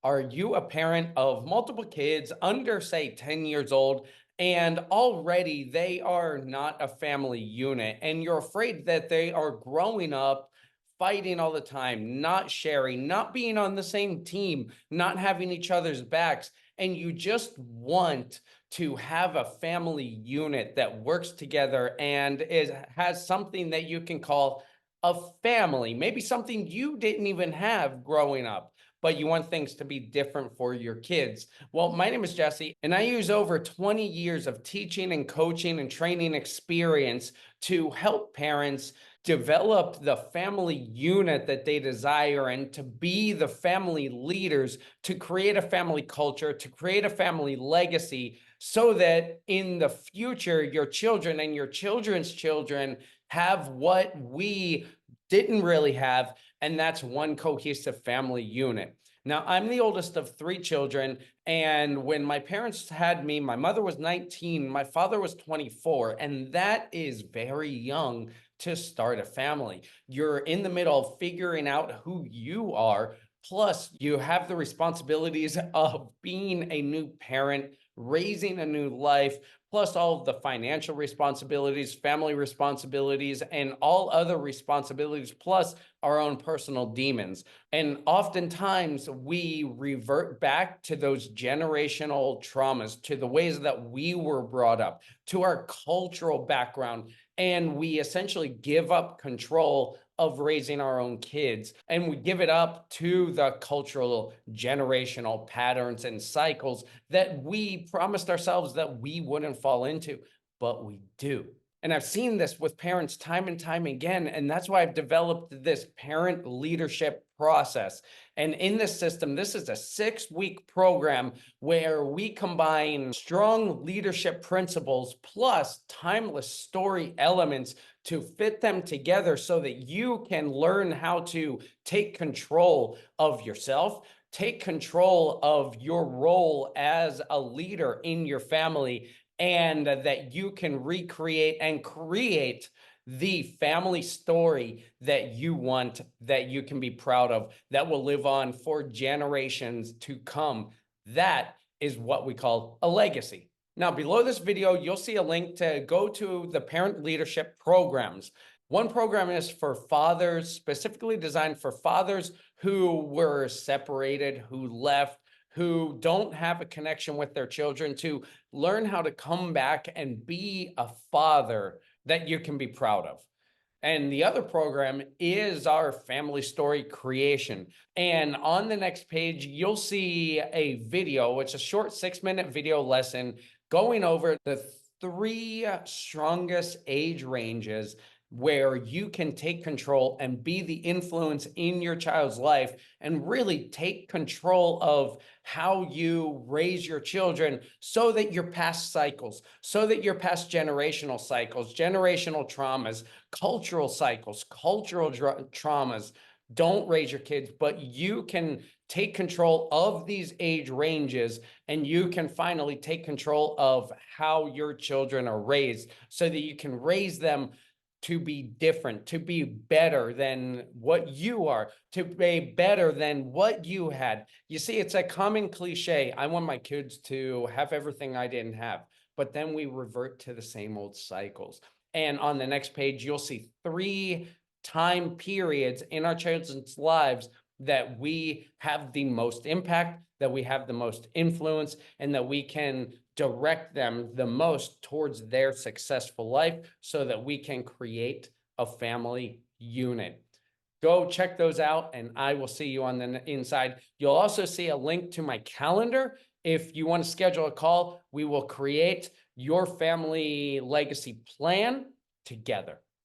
Are you a parent of multiple kids under, say, 10 years old, and already they are not a family unit, and you're afraid that they are growing up fighting all the time, not sharing, not being on the same team, not having each other's backs, and you just want to have a family unit that works together and has something that you can call a family, maybe something you didn't even have growing up, but you want things to be different for your kids. Well, my name is Jesse, and I use over 20 years of teaching and coaching and training experience to help parents develop the family unit that they desire and to be the family leaders, to create a family culture, to create a family legacy, so that in the future, your children and your children's children have what we didn't really have, and that's one cohesive family unit. Now, I'm the oldest of three children, and when my parents had me, my mother was 19, my father was 24, and that is very young to start a family. You're in the middle of figuring out who you are, plus you have the responsibilities of being a new parent, raising a new life, plus all of the financial responsibilities, family responsibilities, and all other responsibilities, plus our own personal demons. And oftentimes we revert back to those generational traumas, to the ways that we were brought up, to our cultural background, and we essentially give up control of raising our own kids, and we give it up to the cultural generational patterns and cycles that we promised ourselves that we wouldn't fall into, but we do. And I've seen this with parents time and time again. And that's why I've developed this parent leadership process. And in this system, this is a 6-week program where we combine strong leadership principles plus timeless story elements to fit them together so that you can learn how to take control of yourself, take control of your role as a leader in your family, and that you can recreate and create the family story that you want, that you can be proud of, that will live on for generations to come. That is what we call a legacy. Now, below this video, you'll see a link to go to the parent leadership programs. One program is for fathers, specifically designed for fathers who were separated, who left, who don't have a connection with their children, to learn how to come back and be a father that you can be proud of. And the other program is our family story creation. And on the next page, you'll see a video. It's a short 6-minute video lesson going over the 3 strongest age ranges where you can take control and be the influence in your child's life and really take control of how you raise your children so that you're past cycles, so that you're past generational cycles, generational traumas, cultural cycles, cultural traumas. Don't raise your kids, but you can take control of these age ranges, and you can finally take control of how your children are raised so that you can raise them to be different, to be better than what you are, to be better than what you had. You see, it's a common cliche. I want my kids to have everything I didn't have, but then we revert to the same old cycles. And on the next page, you'll see 3 time periods in our children's lives that we have the most impact, that we have the most influence, and that we can direct them the most towards their successful life so that we can create a family unit. Go check those out, and I will see you on the inside. You'll also see a link to my calendar. If you want to schedule a call, we will create your family legacy plan together.